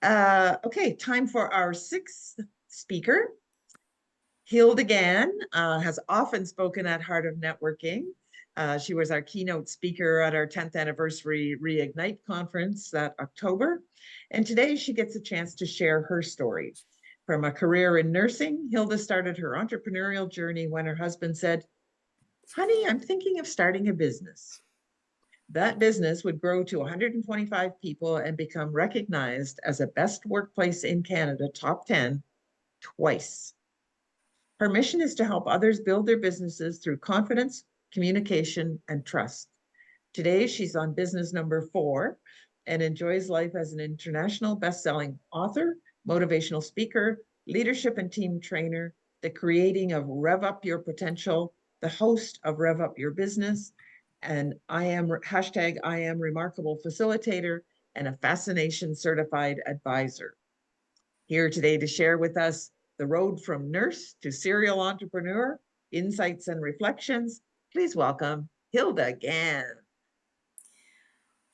Okay, time for our sixth speaker. Hilda Gan has often spoken at Heart of Networking. She was our keynote speaker at our 10th anniversary Reignite conference that October. And today she gets a chance to share her story. From a career in nursing, Hilda started her entrepreneurial journey when her husband said, "Honey, I'm thinking of starting a business." That business would grow to 125 people and become recognized as a best workplace in Canada, top 10, twice. Her mission is to help others build their businesses through confidence, communication, and trust. Today, she's on business number 4 and enjoys life as an international best-selling author, motivational speaker, leadership and team trainer, the creating of Rev Up Your Potential, the host of Rev Up Your Business, and I am Remarkable facilitator, and a Fascination certified advisor. Here today to share with us the road from nurse to serial entrepreneur, insights and reflections. Please welcome Hilda Gan.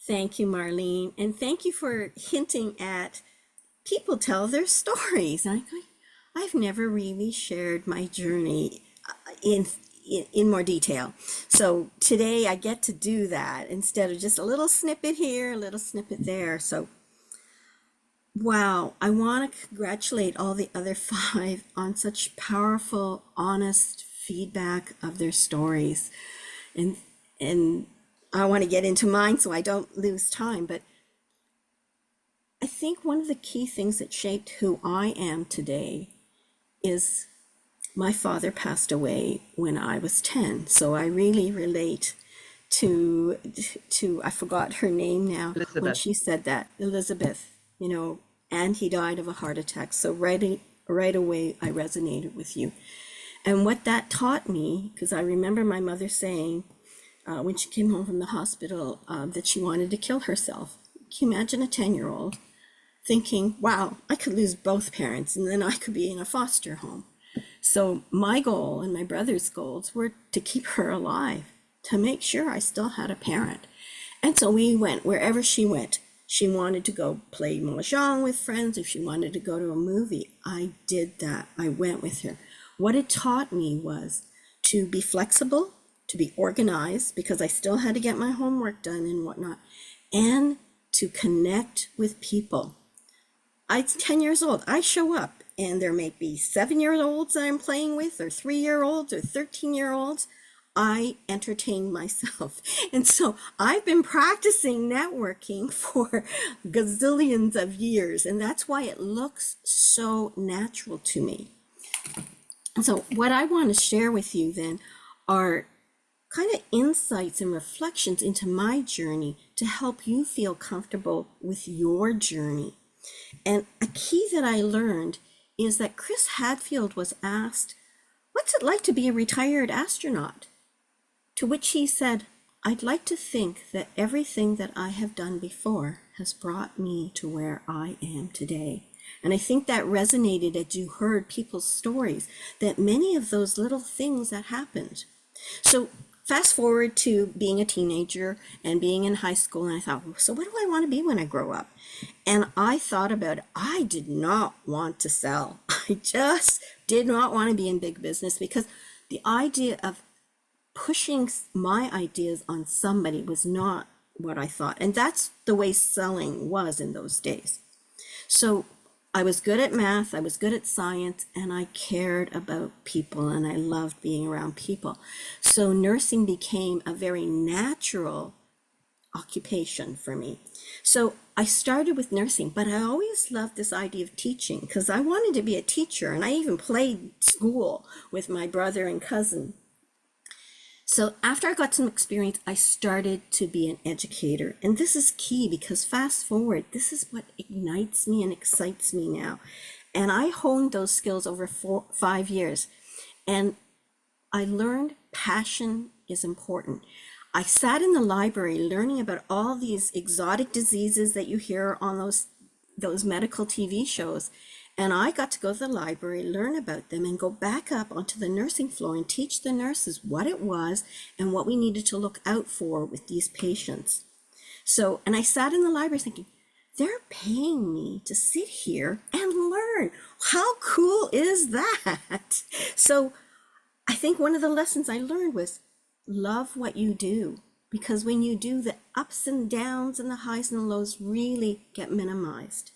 Thank you, Marlene. And thank you for hinting at people tell their stories. I've never really shared my journey in more detail. So today I get to do that instead of just a little snippet here, a little snippet there. So, wow, I want to congratulate all the other 5 on such powerful, honest feedback of their stories. And I want to get into mine so I don't lose time, but I think one of the key things that shaped who I am today is my father passed away when I was 10. So I really relate to I forgot her name now when Elizabeth. she said that, Elizabeth, and he died of a heart attack. So right away I resonated with you. And what that taught me, because I remember my mother saying when she came home from the hospital that she wanted to kill herself. Can you imagine a 10-year-old thinking, wow, I could lose both parents and then I could be in a foster home. So my goal and my brother's goals were to keep her alive, to make sure I still had a parent. And so we went wherever she went. She wanted to go play mahjong with friends. If she wanted to go to a movie, I did that. I went with her. What it taught me was to be flexible, to be organized, because I still had to get my homework done and whatnot, and to connect with people. I'm 10 years old. I show up and there may be 7-year-olds that I'm playing with, or 3-year-olds, or 13-year-olds. I entertain myself. And so I've been practicing networking for gazillions of years, and that's why it looks so natural to me. And so what I want to share with you then are kind of insights and reflections into my journey to help you feel comfortable with your journey. And a key that I learned is that Chris Hadfield was asked, "What's it like to be a retired astronaut?" To which he said, "I'd like to think that everything that I have done before has brought me to where I am today." And I think that resonated as you heard people's stories, that many of those little things that happened. So fast forward to being a teenager and being in high school, and I thought, so what do I want to be when I grow up? And I thought about it. I did not want to sell. I just did not want to be in big business, because the idea of pushing my ideas on somebody was not what I thought. And that's the way selling was in those days. So I was good at math, I was good at science, and I cared about people, and I loved being around people. So nursing became a very natural occupation for me. So I started with nursing, but I always loved this idea of teaching, because I wanted to be a teacher, and I even played school with my brother and cousin. So after I got some experience, I started to be an educator. And this is key, because fast forward, this is what ignites me and excites me now. And I honed those skills over 5 years. And I learned passion is important. I sat in the library learning about all these exotic diseases that you hear on those medical TV shows. And I got to go to the library, learn about them, and go back up onto the nursing floor and teach the nurses what it was and what we needed to look out for with these patients. So, and I sat in the library thinking, they're paying me to sit here and learn. How cool is that? So I think one of the lessons I learned was love what you do, because when you do, the ups and downs and the highs and the lows really get minimized.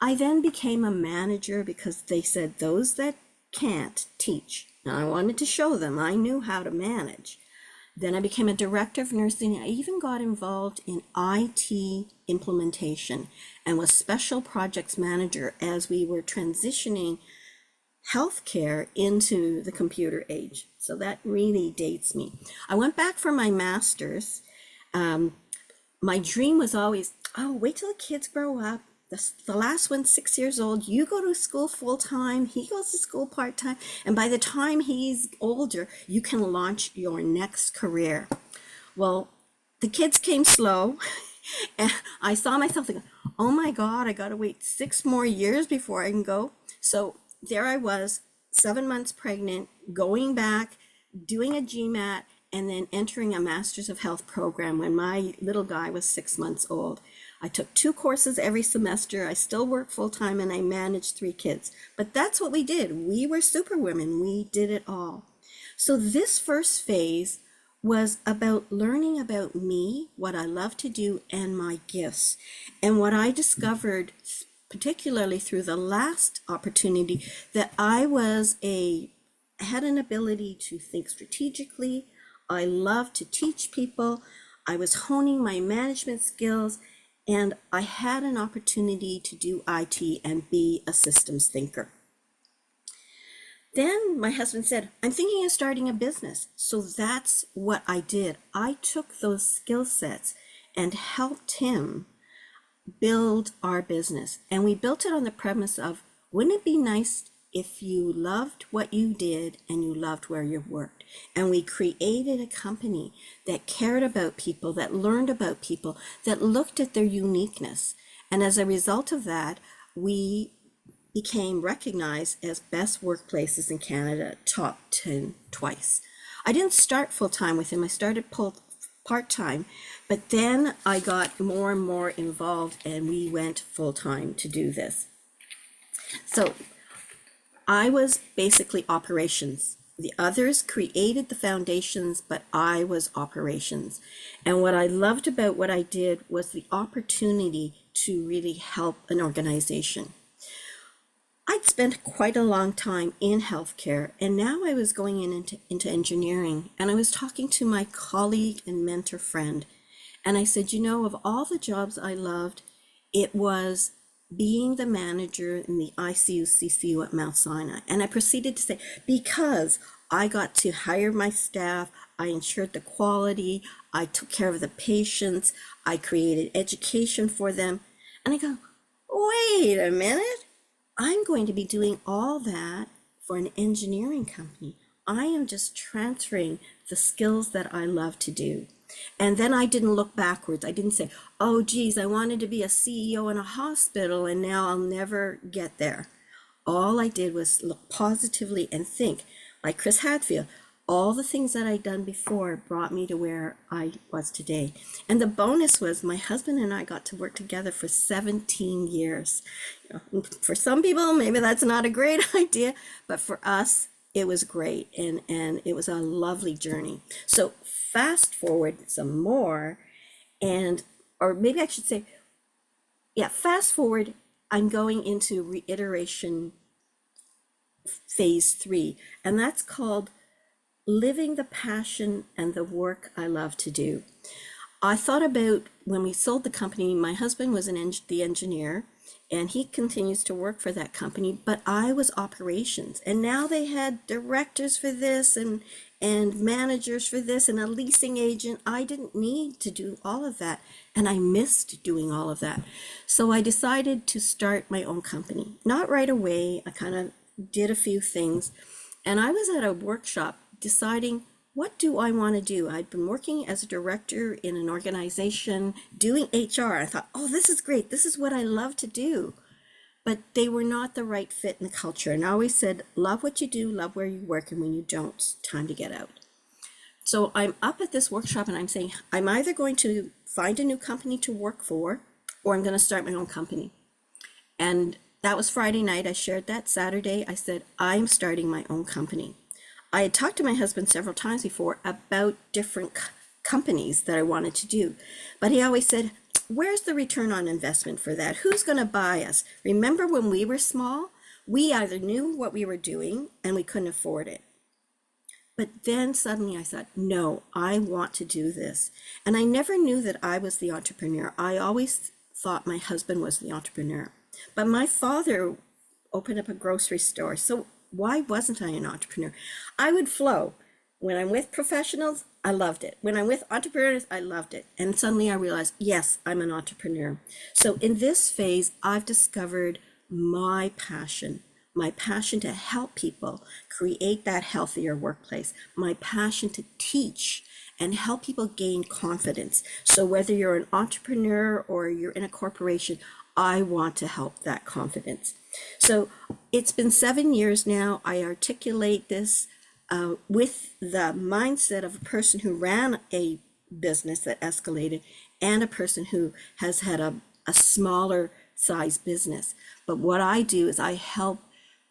I then became a manager because they said those that can't teach. Now I wanted to show them I knew how to manage. Then I became a director of nursing. I even got involved in IT implementation and was special projects manager as we were transitioning healthcare into the computer age. So that really dates me. I went back for my master's. My dream was always, oh, wait till the kids grow up. The last one's 6 years old. You go to school full time. He goes to school part time. And by the time he's older, you can launch your next career. Well, the kids came slow. And I saw myself thinking, oh my God, I got to wait 6 more years before I can go. So there I was, 7 months pregnant, going back, doing a GMAT, and then entering a Master's of Health program when my little guy was 6 months old. I took 2 courses every semester. I still work full time and I managed 3 kids. But that's what we did. We were superwomen. We did it all. So this first phase was about learning about me, what I love to do, and my gifts. And what I discovered, particularly through the last opportunity, that I had an ability to think strategically. I love to teach people. I was honing my management skills, and I had an opportunity to do IT and be a systems thinker. Then my husband said, I'm thinking of starting a business. So that's what I did. I took those skill sets and helped him build our business. And we built it on the premise of, wouldn't it be nice if you loved what you did and you loved where you worked? And we created a company that cared about people, that learned about people, that looked at their uniqueness. And as a result of that, we became recognized as best workplaces in Canada, top 10 twice. I didn't start full-time with him. I started part-time, but then I got more and more involved and we went full-time to do this. So I was basically operations. The others created the foundations, but I was operations. And what I loved about what I did was the opportunity to really help an organization. I'd spent quite a long time in healthcare, and now I was going into engineering, and I was talking to my colleague and mentor friend, and I said, of all the jobs I loved, it was being the manager in the ICU, CCU at Mount Sinai. And I proceeded to say, because I got to hire my staff, I ensured the quality, I took care of the patients, I created education for them. And I go, wait a minute. I'm going to be doing all that for an engineering company. I am just transferring the skills that I love to do. And then I didn't look backwards. I didn't say, oh, geez, I wanted to be a CEO in a hospital and now I'll never get there. All I did was look positively and think, like Chris Hadfield, all the things that I'd done before brought me to where I was today. And the bonus was my husband and I got to work together for 17 years. For some people, maybe that's not a great idea, but for us, it was great. And it was a lovely journey. So fast forward some more, or maybe I should say, fast forward, I'm going into reiteration phase 3, and that's called living the passion and the work I love to do. I thought about when we sold the company, my husband was the engineer and he continues to work for that company, but I was operations. And now they had directors for this and managers for this and a leasing agent. I didn't need to do all of that. And I missed doing all of that. So I decided to start my own company. Not right away. I kind of did a few things. And I was at a workshop deciding, what do I want to do? I'd been working as a director in an organization doing HR. I thought, oh, this is great. This is what I love to do. But they were not the right fit in the culture. And I always said, love what you do, love where you work, and when you don't, it's time to get out. So I'm up at this workshop and I'm saying, I'm either going to find a new company to work for, or I'm going to start my own company. And that was Friday night. I shared that. Saturday, I said, I'm starting my own company. I had talked to my husband several times before about different companies that I wanted to do. But he always said, where's the return on investment for that? Who's going to buy us? Remember when we were small? We either knew what we were doing and we couldn't afford it. But then suddenly I thought, no, I want to do this. And I never knew that I was the entrepreneur. I always thought my husband was the entrepreneur. But my father opened up a grocery store. So why wasn't I an entrepreneur? I would flow. When I'm with professionals, I loved it. When I'm with entrepreneurs, I loved it. And suddenly I realized, yes, I'm an entrepreneur. So in this phase, I've discovered my passion to help people create that healthier workplace, my passion to teach and help people gain confidence. So whether you're an entrepreneur or you're in a corporation, I want to help that confidence. So it's been 7 years now. I articulate this with the mindset of a person who ran a business that escalated and a person who has had a smaller size business. But what I do is I help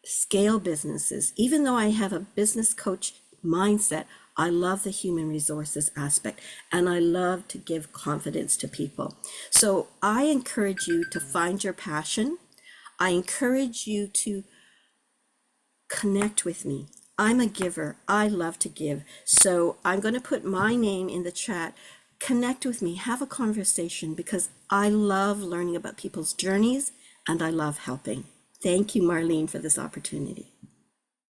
scale businesses. Even though I have a business coach mindset, I love the human resources aspect and I love to give confidence to people. So I encourage you to find your passion. I encourage you to connect with me. I'm a giver. I love to give. So I'm going to put my name in the chat. Connect with me, have a conversation, because I love learning about people's journeys and I love helping. Thank you, Marlene, for this opportunity.